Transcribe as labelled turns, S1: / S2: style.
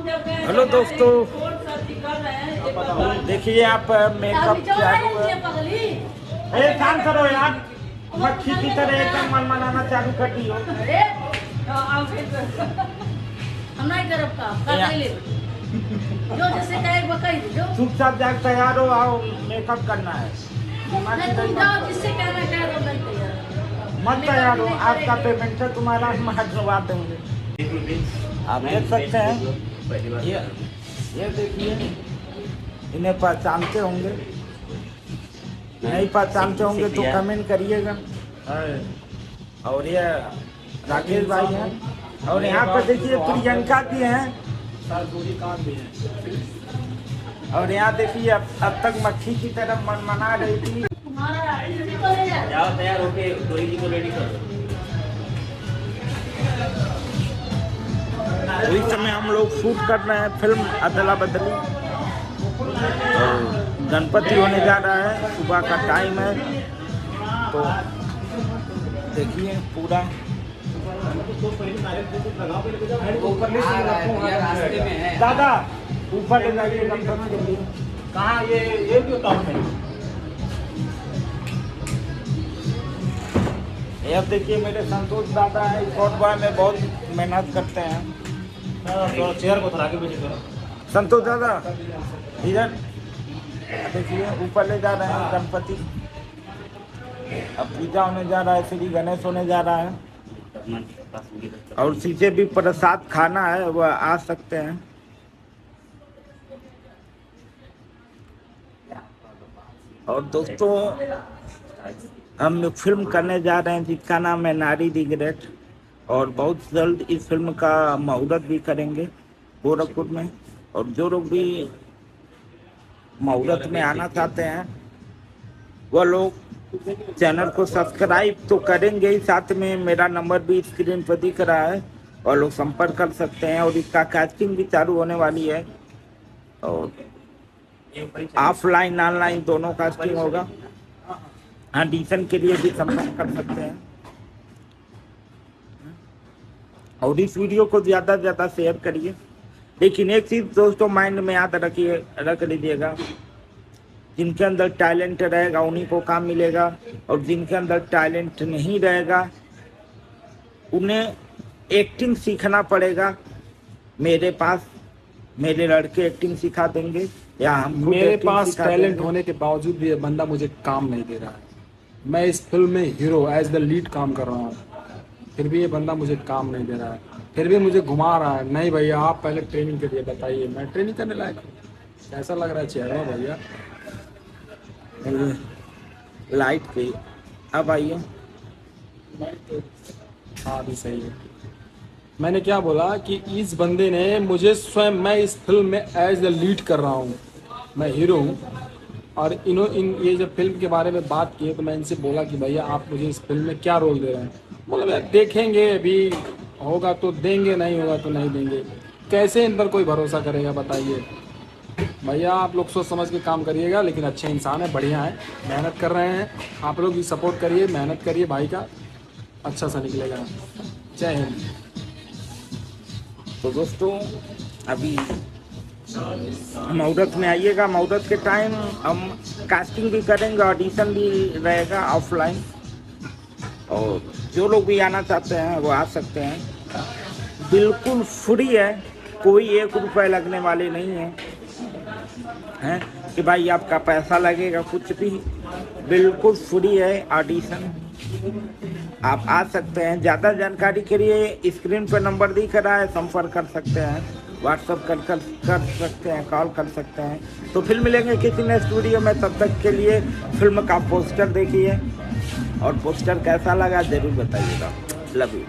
S1: Hello दोस्तों, देखिए आप मेकअप चालू है। काम करो यार, मक्खी की तरह एकदम मन मनाना चालू कर दी हो।
S2: हम नहीं करब काम जो जैसे कहे वो कह दो।
S1: चुपचाप जाकर तैयार हो, आओ मेकअप करना है।
S2: तुम जाओ, जिससे कहना कह दो, मैं तैयार।
S1: मत तैयार हो, आपका पेमेंट है तुम्हारा, हम करवा देंगे। आप देख सकते हैं, ये देखिए, इन्हें पहचानते होंगे, नहीं पहचानते होंगे तो कमेंट करिएगा। और ये राकेश भाई हैं, और यहाँ पर देखिए प्रियंका जी हैं, और यहाँ देखिए अब तक मक्खी की तरह मनमना रही थी।
S2: जाओ
S3: तैयार होके डोरी जी को रेडी कर दो।
S1: इस समय हम लोग शूट कर रहे हैं फिल्म अदला बदली। गणपति होने जा रहा है, सुबह का टाइम है, तो देखिए पूरा दादा ऊपर ले जाइए गणपति के लिए।
S3: कहाँ ये क्यों काम है?
S1: ये देखिए मेरे संतोष दादा है, शॉर्ट बॉय में बहुत मेहनत करते हैं।
S3: चेयर को थोड़ा आगे पीछे करो।
S1: संतोष दादा इधर देखिए, ऊपर ले जा रहे हैं गणपति। अब पूजा होने जा रहा है, श्री गणेश होने जा रहा है, और शीशे भी प्रसाद खाना है, वह आ सकते हैं। और दोस्तों हम फिल्म करने जा रहे हैं जिसका नाम है नारी रिग्रेट, और बहुत जल्द इस फिल्म का मुहूर्त भी करेंगे गोरखपुर में। और जो लोग भी मुहूर्त में आना चाहते हैं वह लोग चैनल को सब्सक्राइब तो करेंगे ही, साथ में मेरा नंबर भी स्क्रीन पर दिख रहा है, और लोग संपर्क कर सकते हैं। और इसका कास्टिंग भी चालू होने वाली है, और ऑफलाइन ऑनलाइन दोनों कास्टिंग होगा। ऑडिशन के लिए भी संपर्क कर सकते हैं। और इस वीडियो को ज़्यादा से ज़्यादा शेयर करिए। लेकिन एक चीज़ दोस्तों माइंड में याद रख लीजिएगा, जिनके अंदर टैलेंट रहेगा उन्हीं को काम मिलेगा, और जिनके अंदर टैलेंट नहीं रहेगा उन्हें एक्टिंग सीखना पड़ेगा। मेरे पास मेरे लड़के एक्टिंग सिखा देंगे, या हम
S4: मेरे पास टैलेंट होने के बावजूद भी ये बंदा मुझे काम नहीं दे रहा है। मैं इस फिल्म में हीरो एज द लीड काम कर रहा हूँ, फिर भी ये बंदा मुझे काम नहीं दे रहा है, फिर भी मुझे घुमा रहा है। नहीं भैया, आप पहले ट्रेनिंग करिए, बताइए मैं ट्रेनिंग करने लायक हूँ? कैसा लग रहा है चेहरा भैया?
S1: लाइट पे अब आइए।
S4: हाँ भी सही है। मैंने क्या बोला कि इस बंदे ने मुझे स्वयं, मैं इस फिल्म में एज द लीड कर रहा हूँ, मैं हीरो हूँ। और ये जब फिल्म के बारे में बात की तो मैं इनसे बोला कि भैया आप मुझे इस फिल्म में क्या रोल दे रहे हैं? बोला भैया देखेंगे, अभी होगा तो देंगे, नहीं होगा तो नहीं देंगे। कैसे इन पर कोई भरोसा करेगा बताइए भैया? आप लोग सोच समझ के काम करिएगा। लेकिन अच्छे इंसान है, बढ़िया है, मेहनत कर रहे हैं। आप लोग भी सपोर्ट करिए, मेहनत करिए, भाई का अच्छा सा निकलेगा। जय हिंद।
S1: तो दोस्तों अभी मुहूर्त में आइएगा, मुहूर्त के टाइम हम कास्टिंग भी करेंगे, ऑडिशन भी रहेगा ऑफलाइन, और जो लोग भी आना चाहते हैं वो आ सकते हैं। बिल्कुल फ्री है, कोई 1 रुपये लगने वाले नहीं है कि भाई आपका पैसा लगेगा, कुछ भी, बिल्कुल फ्री है ऑडिशन। आप आ सकते हैं। ज़्यादा जानकारी के लिए स्क्रीन पर नंबर दिख रहा है, संपर्क कर सकते हैं, व्हाट्सअप कर सकते हैं, कॉल कर सकते हैं। तो फिर मिलेंगे किसी नेक्स्ट वीडियो में, तब तक के लिए फिल्म का पोस्टर देखिए, और पोस्टर कैसा लगा ज़रूर बताइएगा। Love you.